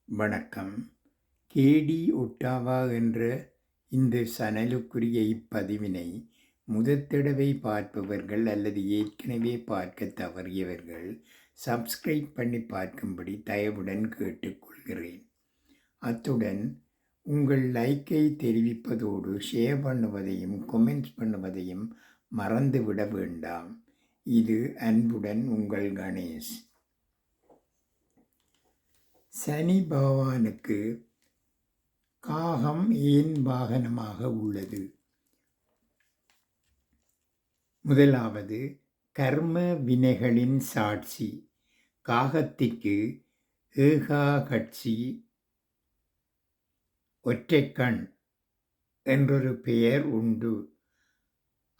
வணக்கம். கேடி ஒட்டாவா என்ற இந்த சனலுக்குரிய இப்பதிவினை முதற்தடவை பார்ப்பவர்கள் அல்லது ஏற்கனவே பார்க்க தவறியவர்கள் சப்ஸ்கிரைப் பண்ணி பார்க்கும்படி தயவுடன் கேட்டுக்கொள்கிறேன். அத்துடன் உங்கள் லைக்கை தெரிவிப்பதோடு ஷேர் பண்ணுவதையும் கொமெண்ட்ஸ் பண்ணுவதையும் மறந்துவிட வேண்டாம். இது அன்புடன் உங்கள் கணேஷ். சனி பகவானுக்கு காகம் ஏன் வாகனமாக உள்ளது? முதலாவது, கர்ம வினைகளின் சாட்சி. காகத்திற்கு ஏகாகட்சி, ஒற்றைக்கண் என்றொரு பெயர் உண்டு.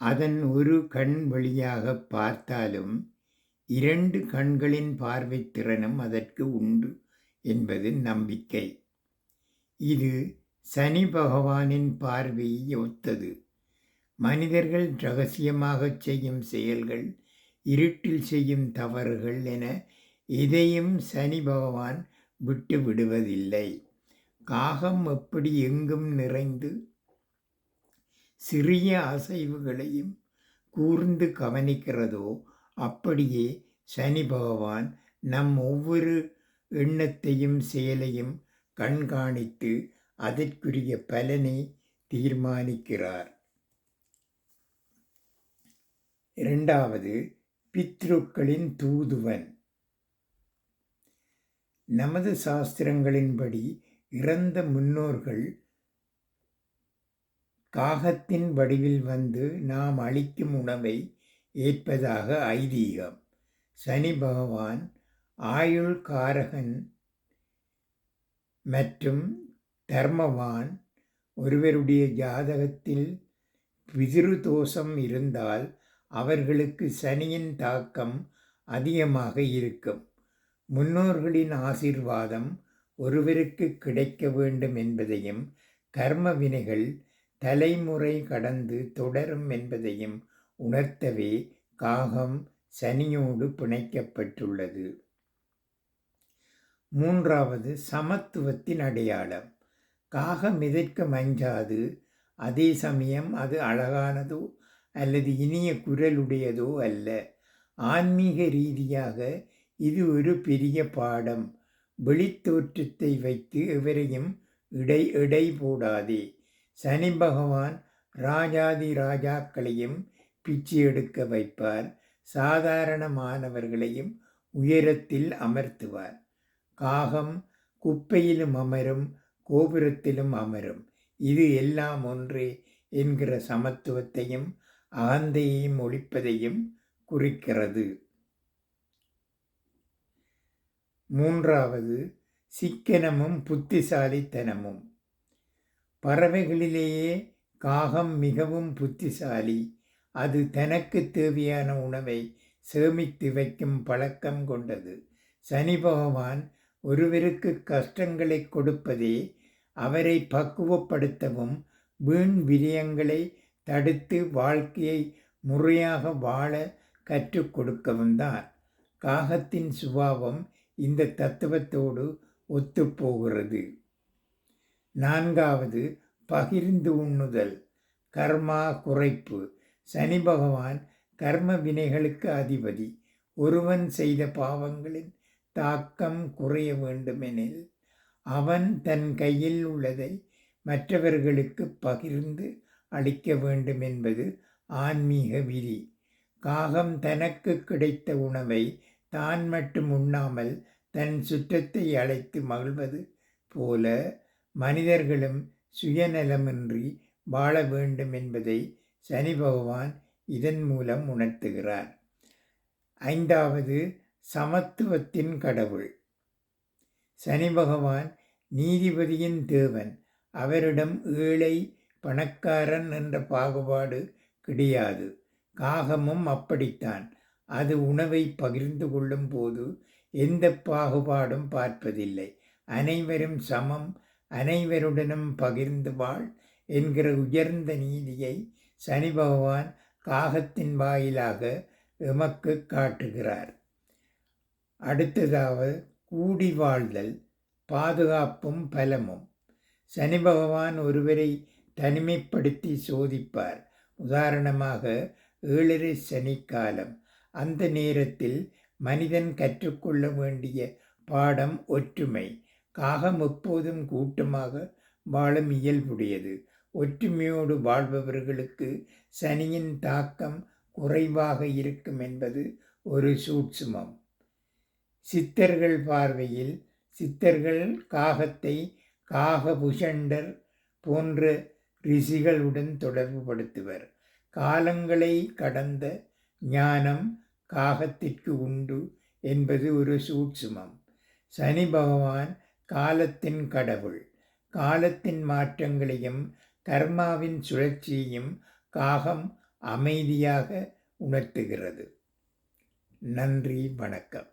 அதன் ஒரு கண் வழியாக பார்த்தாலும் 2 கண்களின் பார்வைத் திறனும் அதற்கு உண்டு என்பது நம்பிக்கை. இது சனி பகவானின் பார்வையை ஒத்தது. மனிதர்கள் இரகசியமாகச் செய்யும் செயல்கள், இருட்டில் செய்யும் தவறுகள் என எதையும் சனி பகவான் விட்டு விடுவதில்லை. காகம் எப்படி எங்கும் நிறைந்து சிறிய அசைவுகளையும் கூர்ந்து கவனிக்கிறதோ, அப்படியே சனி பகவான் நம் ஒவ்வொரு எண்ணத்தையும் செயலையும் கண்காணித்து அதற்குரிய பலனை தீர்மானிக்கிறார். இரண்டாவது, பித்ருக்களின் தூதுவன். நமது சாஸ்திரங்களின்படி இறந்த முன்னோர்கள் காகத்தின் வடிவில் வந்து நாம் அளிக்கும் உணவை ஏற்பதாக ஐதீகம். சனி பகவான் ஆயுள் காரகன் மற்றும் தர்மவான். ஒருவருடைய ஜாதகத்தில் பிதிரு தோஷம் இருந்தால் அவர்களுக்கு சனியின் தாக்கம் அதிகமாக இருக்கும். முன்னோர்களின் ஆசீர்வாதம் ஒருவருக்கு கிடைக்க வேண்டும் என்பதையும், கர்ம வினைகள் தலைமுறை கடந்து தொடரும் என்பதையும் உணர்த்தவே காகம் சனியோடு பிணைக்கப்பட்டுள்ளது. மூன்றாவது, சமத்துவத்தின் அடையாளம். காகம் எதற்கு மஞ்சாது, அதே சமயம் அது அழகானதோ அல்லது இனிய குரலுடையதோ அல்ல. ஆன்மீக ரீதியாக இது ஒரு பெரிய பாடம். வெளித்தோற்றத்தை வைத்து எவரையும் எடை போடாதே. சனி பகவான் ராஜாதி ராஜாக்களையும் பிச்சை எடுக்க வைப்பார், சாதாரணமானவர்களையும் உயரத்தில் அமர்த்துவார். காகம் குப்பையிலும் அமரும், கோபுரத்திலும் அமரும். இது எல்லாம் ஒன்றே என்கிற சமத்துவத்தையும் அகந்தையையும் ஒழிப்பதையும் குறிக்கிறது. மூன்றாவது, சிக்கனமும் புத்திசாலித்தனமும். பறவைகளிலேயே காகம் மிகவும் புத்திசாலி. அது தனக்கு தேவையான உணவை சேமித்து வைக்கும் பழக்கம் கொண்டது. சனி பகவான் ஒருவருக்கு கஷ்டங்களை கொடுப்பதே அவரை பக்குவப்படுத்தவும் வீண் விரயங்களை தடுத்து வாழ்க்கையை முறையாக வாழ கற்றுக் கொடுக்கவும் தான். காகத்தின் சுபாவம் இந்த தத்துவத்தோடு ஒத்துப்போகிறது. நான்காவது, பகிர்ந்து உண்ணுதல், கர்மா குறைப்பு. சனி பகவான் கர்ம வினைகளுக்கு அதிபதி. ஒருவன் செய்த பாவங்களின் தாக்கம் குறைய வேண்டுமெனில் அவன் தன் கையில் உள்ளதை மற்றவர்களுக்கு பகிர்ந்து அளிக்க வேண்டும் என்பது ஆன்மீக விதி. காகம் தனக்கு கிடைத்த உணவை தான் மட்டும் உண்ணாமல் தன் சுற்றத்தை அழைத்து மகிழ்வது போல மனிதர்களும் சுயநலமின்றி வாழ வேண்டும் என்பதை சனி பகவான் இதன் மூலம் உணர்த்துகிறார். ஐந்தாவது, சமத்துவத்தின் கடவுள். சனி பகவான் நீதிபதியின் தேவன். அவரிடம் ஏழை பணக்காரன் என்ற பாகுபாடு கிடையாது. காகமும் அப்படித்தான். அது உணவை பகிர்ந்து கொள்ளும் போது எந்த பாகுபாடும் பார்ப்பதில்லை. அனைவரும் சமம், அனைவருடனும் பகிர்ந்து வாழ் என்கிற உயர்ந்த நீதியை சனி பகவான் காகத்தின் வாயிலாக எமக்கு காட்டுகிறார். அடுத்ததாவது, கூடி வாழ்தல். பாதுகாப்பும் பலமும். சனி பகவான் ஒருவரை தனிமைப்படுத்தி சோதிப்பார். உதாரணமாக 7.5 சனிக்காலம். அந்த நேரத்தில் மனிதன் கற்றுக்கொள்ள வேண்டிய பாடம் ஒற்றுமை. காகம் எப்போதும் கூட்டமாக வாழும் இயல்புடையது. ஒற்றுமையோடு வாழ்பவர்களுக்கு சனியின் தாக்கம் குறைவாக இருக்கும் என்பது ஒரு சூட்சுமம். சித்தர்கள் பார்வையில் சித்தர்கள் காகத்தை காகபுஷண்டர் போன்ற ரிஷிகளுடன் தொடர்புபடுத்துவர். காலங்களை கடந்த ஞானம் காகத்திற்கு உண்டு என்பது ஒரு சூட்சுமம். சனி பகவான் காலத்தின் கடவுள். காலத்தின் மாற்றங்களையும் கர்மாவின் சுழற்சியையும் காகம் அமைதியாக உணர்த்துகிறது. நன்றி, வணக்கம்.